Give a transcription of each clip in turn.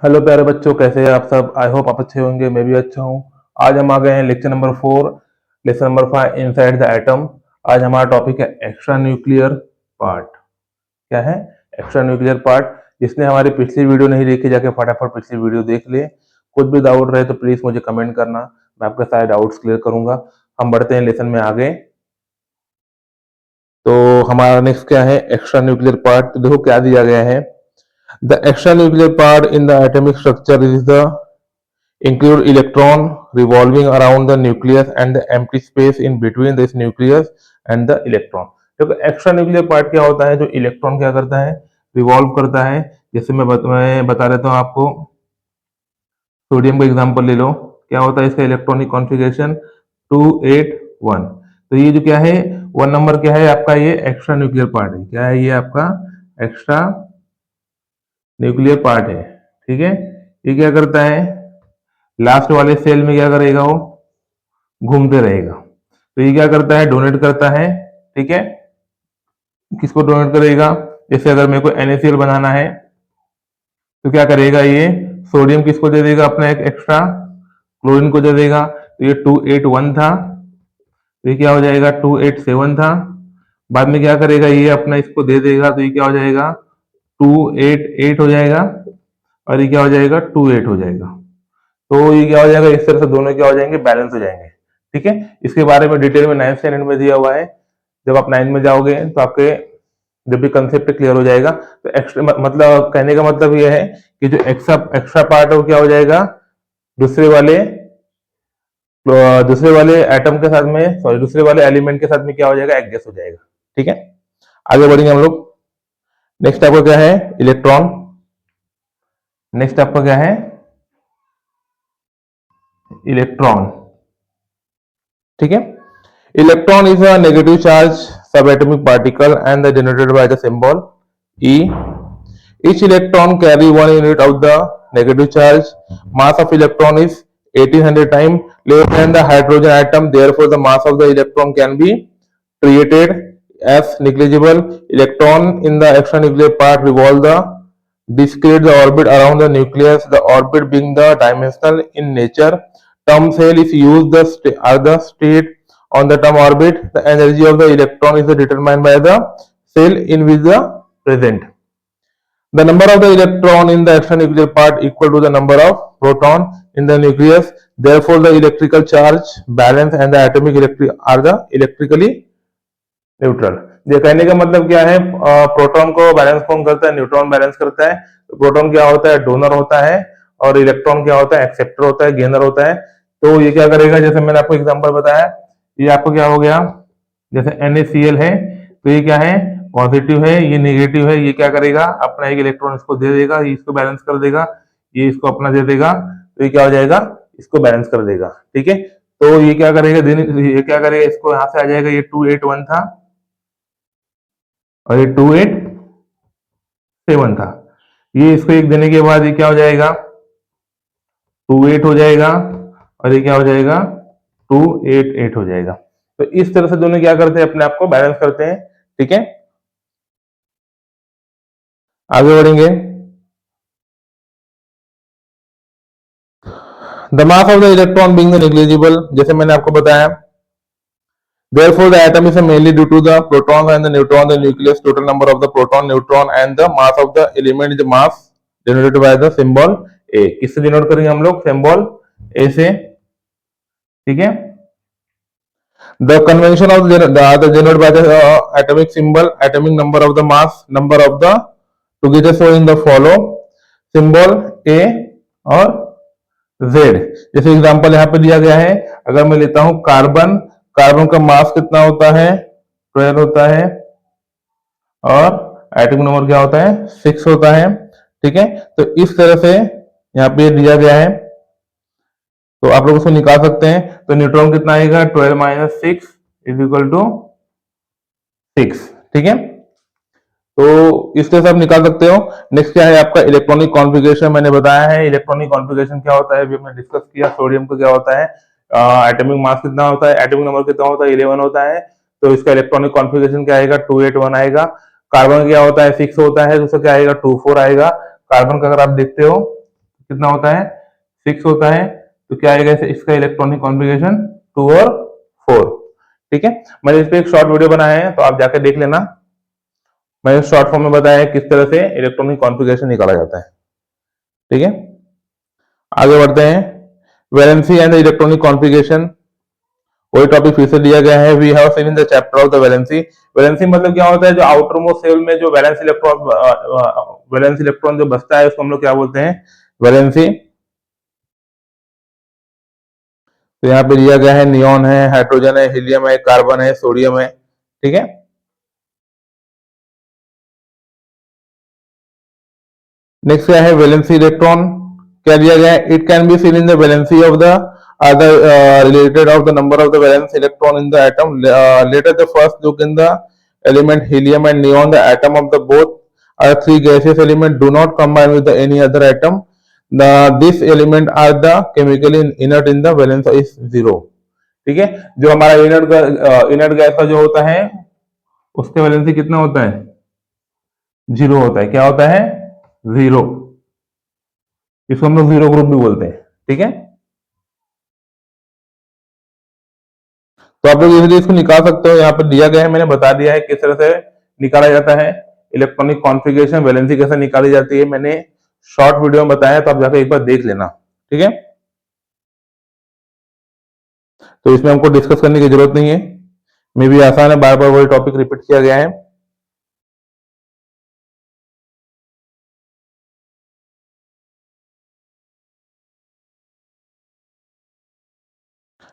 Hello प्यारे बच्चों, कैसे हैं आप सब। आई होप आप अच्छे होंगे, मैं भी अच्छा हूँ। आज हम आ गए हैं lecture number 4, lesson number 5 inside the atom. आज हमारा टॉपिक है एक्स्ट्रा न्यूक्लियर पार्ट। क्या है एक्स्ट्रा न्यूक्लियर पार्ट? जिसने हमारी पिछली वीडियो नहीं देखी, जाके फटाफट पिछली वीडियो देख ले। कुछ भी डाउट रहे तो प्लीज मुझे कमेंट करना, मैं आपके सारे डाउट्स क्लियर करूंगा। हम बढ़ते हैं लेसन में आगे। तो हमारा नेक्स्ट क्या है, एक्स्ट्रा न्यूक्लियर पार्ट। तो देखो क्या दिया गया है। The extranuclear part in the atomic structure is the include electron revolving around the nucleus and the empty space in between this nucleus and the electron। देखो एक्स्ट्रा न्यूक्लियर पार्ट क्या होता है, जो इलेक्ट्रॉन क्या करता है, रिवॉल्व करता है। जैसे मैं बता देता हूँ आपको, सोडियम का एग्जांपल ले लो। क्या होता है इसका इलेक्ट्रॉनिक कॉन्फ़िगरेशन 281। तो ये जो क्या है, 1 नंबर क्या है आपका, ये एक्स्ट्रा न्यूक्लियर पार्ट है। क्या है ये आपका एक्स्ट्रा न्यूक्लियर पार्ट है। ठीक है, ये क्या करता है, लास्ट वाले सेल में क्या करेगा, वो घूमते रहेगा। तो ये क्या करता है, डोनेट करता है। ठीक है, किसको डोनेट करेगा? जैसे अगर मेरे को NaCl बनाना है तो क्या करेगा, ये सोडियम किसको दे देगा, अपना एक एक्स्ट्रा क्लोरीन को दे देगा। तो ये 281 था, तो ये क्या हो जाएगा 287 था। बाद में क्या करेगा, ये अपना इसको दे देगा, तो ये क्या हो जाएगा 288 हो जाएगा, और ये क्या हो जाएगा 28 हो जाएगा। तो ये क्या हो जाएगा, इस तरह से दोनों क्या हो जाएंगे, बैलेंस हो जाएंगे। ठीक है, इसके बारे में डिटेल में 9th स्टैंडर्ड में दिया हुआ है। जब आप 9th में जाओगे तो आपके जब भी कंसेप्ट क्लियर हो जाएगा। तो एक्स्ट्रा मतलब कहने का मतलब यह है कि जो एक्स्ट्रा पार्ट है वो क्या हो जाएगा, दूसरे वाले एटम के साथ में, सॉरी दूसरे वाले एलिमेंट के साथ में क्या हो जाएगा, एडजस्ट हो जाएगा। ठीक है, आगे बढ़ेंगे हम लोग। नेक्स्ट आपका क्या है, इलेक्ट्रॉन। नेक्स्ट आपका क्या है, इलेक्ट्रॉन। ठीक है, electron is a negative charge subatomic particle and denoted by the symbol E. Each electron carry 1 unit of the negative charge. Mass of electron is 1800 times less than the hydrogen atom. Therefore, the mass of the electron can be treated as negligible. Electron in the extranuclear part revolve the discrete the orbit around the nucleus. The orbit being the dimensional in nature. Term cell is used the state on the term orbit. The energy of the electron is determined by the cell in which the present. The number of the electron in the extranuclear part equal to the number of proton in the nucleus. Therefore, the electrical charge balance and the atomic electric are the electrically neutral. ये कहने का मतलब क्या है, proton को balance कौन करता है, न्यूट्रॉन बैलेंस करता है। तो प्रोटॉन क्या होता है, डोनर होता है, और इलेक्ट्रॉन क्या होता है, एक्सेप्टर होता है, गेनर होता है। तो ये क्या करेगा, जैसे मैंने आपको एग्जांपल बताया, ये आपको क्या हो गया, जैसे NaCl है, तो ये क्या है, पॉजिटिव है, ये नेगेटिव है। ये क्या करेगा, अपना एक इलेक्ट्रॉन इसको दे देगा, ये इसको बैलेंस कर देगा, ये इसको अपना दे देगा, तो ये क्या हो जाएगा, इसको बैलेंस कर देगा। ठीक है, तो ये क्या करेगा, ये क्या करेगा, इसको यहां से आ जाएगा, ये 281 था और ये 287 था। ये इसको एक देने के बाद ये क्या हो जाएगा, 28 हो जाएगा, और ये क्या हो जाएगा 288 हो जाएगा। तो इस तरह से दोनों क्या करते हैं, अपने आप को बैलेंस करते हैं। ठीक है, आगे बढ़ेंगे। The mass of the electron being negligible, जैसे मैंने आपको बताया, therefore the atom is mainly due to the protons and the neutron, the nucleus, total number of the proton, neutron and the mass of the element is the mass denoted by the symbol A. किससे denote करेंगे हम लोग, symbol A से। ठीक है, the convention of the denoted by the atomic symbol, atomic number of the mass, number of the together show in the follow symbol A और Z। जैसे example यहाँ पे दिया गया है, अगर मैं लेता हूं कार्बन, कार्बन का मास कितना होता है, 12 होता है, और एटॉमिक नंबर क्या होता है, 6 होता है। ठीक है, तो इस तरह से यहाँ पे दिया गया है, तो आप लोग उसको निकाल सकते हैं। तो न्यूट्रॉन कितना आएगा, 12 माइनस 6 इज इक्वल टू 6। ठीक है, तो इस तरह से आप निकाल सकते हो। नेक्स्ट क्या है आपका, इलेक्ट्रॉनिक कॉन्फ़िगरेशन। मैंने बताया है इलेक्ट्रॉनिक कॉन्फ़िगरेशन क्या होता है, अभी हमने डिस्कस किया। सोडियम का क्या होता है, एटॉमिक मास कितना होता है, एटॉमिक नंबर कितना होता है, 11 होता है। तो इसका इलेक्ट्रॉनिक कॉन्फ़िगरेशन क्या आएगा, 281 आएगा। कार्बन का क्या होता है 6 होता है, दूसरा क्या आएगा 2 4 आएगा। कार्बन का अगर आप देखते हो कितना होता है 6 होता है, तो क्या आएगा इसका इलेक्ट्रॉनिक कॉन्फ़िगरेशन 2 और 4। ठीक है, मैंने इस पे एक शॉर्ट वीडियो बनाया है, तो आप जाकर देख लेना। मैंने शॉर्ट फॉर्म में बताया है किस तरह से इलेक्ट्रॉनिक कॉन्फ़िगरेशन निकाला जाता है। ठीक है, आगे बढ़ते हैं। वैलेंसी एंड इलेक्ट्रॉनिक कॉन्फ़िगरेशन, वही टॉपिक फिर से दिया गया है। We have seen in the chapter of the valency. Valency मतलब क्या होता है, जो आउटर मोस्ट शेल में जो वैलेंस इलेक्ट्रॉन जो बचता है उसको हम लोग क्या बोलते हैं, वैलेंसी। तो यहाँ पे दिया गया है नियॉन है, हाइड्रोजन है, हीलियम है, कार्बन है, सोडियम है। ठीक है, नेक्स्ट क्या है वैलेंसी इलेक्ट्रॉन, क्या दिया गया है, it can be seen in the valency of the other related of the number of the valence electron in the atom. Later the first look in the element helium and neon, the atom of the both are three gaseous element do not combine with the any other atom. This element are the chemically inert in the valence is zero. ठीक है, जो हमारा inert gas का जो होता है उसके valency कितना होता है, जीरो होता है। क्या होता है, जीरो। इसको हम लोग जीरो ग्रुप भी बोलते हैं। ठीक है, तो आप लोग इजीली इसको निकाल सकते हो, यहाँ पर दिया गया है, मैंने बता दिया है किस तरह से निकाला जाता है। इलेक्ट्रॉनिक कॉन्फ़िगरेशन वैलेंसी कैसे निकाली जाती है मैंने शॉर्ट वीडियो में बताया, तो आप जाकर एक बार देख लेना। ठीक है, तो इसमें हमको डिस्कस करने की जरूरत नहीं है, मे भी आसान है, बार बार वही टॉपिक रिपीट किया गया है।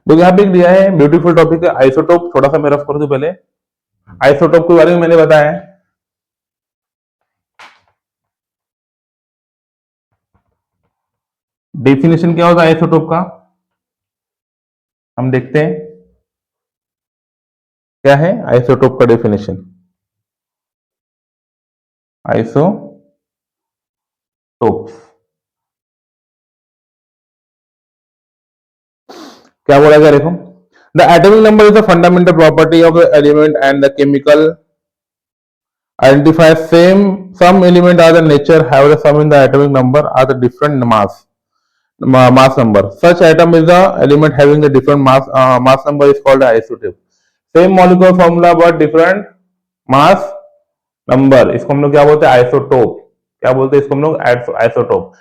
तो यहाँ पे दिया है ब्यूटीफुल टॉपिक है आइसोटोप। थोड़ा सा मैं रफ कर दूं पहले, आइसोटोप के बारे में मैंने बताया है। डेफिनेशन क्या होता है आइसोटोप का, हम देखते हैं क्या है आइसोटोप का डेफिनेशन। आइसोटोप्स क्या बोला गया, देखो the atomic number is the fundamental property of the element and the chemical identifies some element are the nature have the sum in the atomic number are the different mass number. Such atom is the element having the different mass number is called isotope. Same molecular formula but different mass number, इसको हम लोग क्या बोलते हैं, isotope. क्या बोलते हैं इसको हम लोग, आइसोटोप।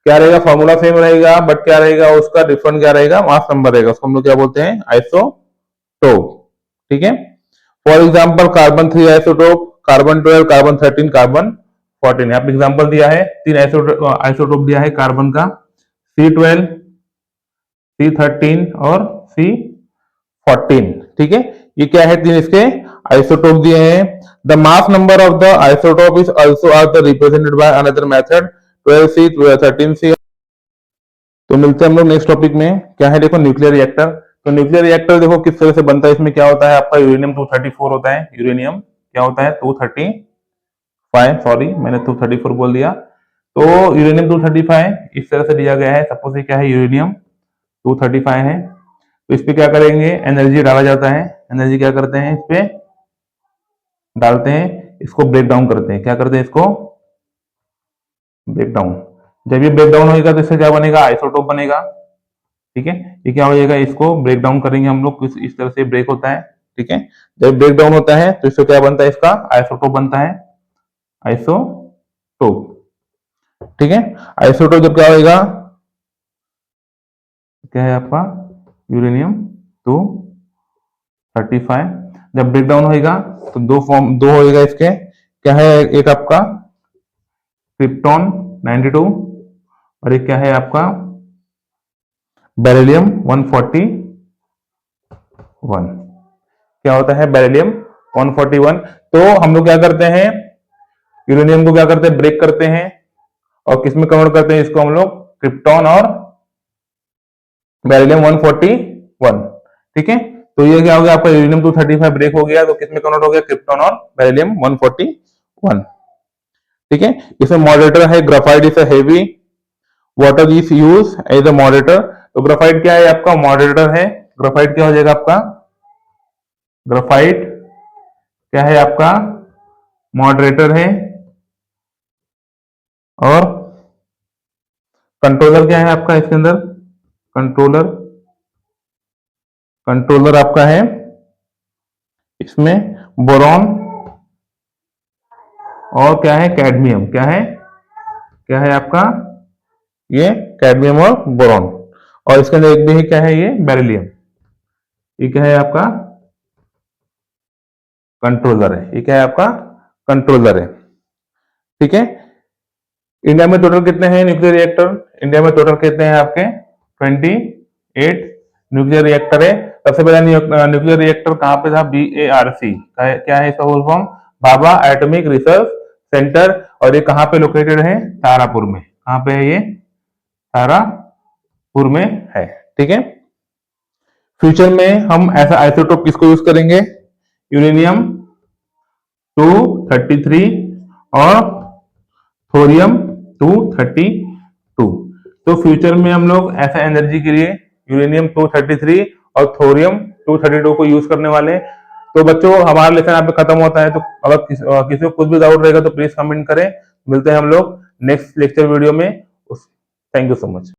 क्या रहेगा, फॉर्मूला सेम रहेगा बट क्या रहेगा उसका डिफरेंट क्या रहेगा, मास नंबर रहेगा, उसको हम लोग क्या बोलते हैं, आइसोटोप। ठीक है, for example carbon 3 isotope, carbon 12, carbon 13, carbon 14। यहाँ पे एग्जांपल दिया है, तीन आइसोटोप दिया है कार्बन का, C12, C13 और C14। ठीक है, ये क्या है, तीन इसके आइसोटोप दिए हैं। The mass number of the isotope is also are the represented by another method 12C 13C। तो मिलते हैं हम लोग नेक्स्ट टॉपिक में, क्या है देखो न्यूक्लियर रिएक्टर। तो न्यूक्लियर रिएक्टर देखो किस तरह से बनता है, इसमें क्या होता है आपका यूरेनियम 234 होता है, यूरेनियम क्या होता है 235, सॉरी मैंने 234 बोल दिया। तो यूरेनियम 235 इस तरह से दिया गया है, सपोज ये क्या है यूरेनियम 235 है, तो इस पे क्या करेंगे, एनर्जी डाला जाता है। एनर्जी क्या करते हैं, इस पे डालते हैं, इसको ब्रेक डाउन करते हैं। क्या करते हैं, इसको ब्रेक डाउन। जब ये ब्रेक डाउन होगा तो इससे क्या बनेगा, आइसोटोप बनेगा। ठीक है, ये क्या हो जाएगा, इसको ब्रेक डाउन करेंगे हम लोग, इस तरह से ब्रेक होता है। ठीक है, जब ब्रेक डाउन होता है तो इससे क्या बनता है, इसका आइसोटोप बनता है, आइसोटोप। ठीक है, आइसोटोप जब क्या होगा, क्या है आपका यूरेनियम 235, जब ब्रेक डाउन होगा तो दो होएगा इसके, क्या है, एक आपका क्रिप्टॉन 92 और एक क्या है आपका बेरिलियम 141। क्या होता है बेरिलियम 141। तो हम लोग क्या करते हैं, यूरेनियम को क्या करते हैं, ब्रेक करते हैं और किस में कन्वर्ट करते हैं, इसको हम लोग क्रिप्टॉन और बेरिलियम 141। ठीक है, तो ये क्या हो गया आपका यूरेनियम 235 ब्रेक हो गया, तो किस में कन्वर्ट हो गया, क्रिप्टॉन और बेरिलियम 141। ठीक है, इसमें मॉडरेटर है graphite is heavy, water is use as a moderator. तो ग्राफाइट क्या है आपका, मॉडरेटर है। ग्राफाइट क्या हो जाएगा आपका, ग्राफाइट क्या है आपका मॉडरेटर है, और कंट्रोलर क्या है आपका इसके अंदर, कंट्रोलर, कंट्रोलर आपका है इसमें बोरॉन, और क्या है कैडमियम, क्या है आपका ये कैडमियम और बोरॉन, और इसके अंदर एक भी है क्या है ये बेरिलियम। ये क्या है आपका कंट्रोलर है, ये क्या है आपका कंट्रोलर है। ठीक है, इंडिया में टोटल कितने हैं न्यूक्लियर रिएक्टर, इंडिया में टोटल कितने हैं आपके 28 न्यूक्लियर रिएक्टर है। सबसे पहला न्यूक्लियर रिएक्टर कहां पे था, BARC, क्या है इसका full form, Bhabha atomic research centre, और ये कहां पे लोकेटेड है, तारापुर में। कहां पे है ये, तारापुर में है। ठीक है, फ्यूचर में हम ऐसा आइसोटोप किसको यूज करेंगे, यूरेनियम 233 और थोरियम 232। तो फ्यूचर में हम लोग ऐसा एनर्जी के लिए यूरेनियम 233 और थोरियम 232 को यूज करने वाले हैं। तो बच्चों हमारा लेसन यहाँ पे खत्म होता है, तो अगर किसी को कुछ भी डाउट रहेगा तो प्लीज कमेंट करें। मिलते हैं हम लोग नेक्स्ट लेक्चर वीडियो में। Thank you so much.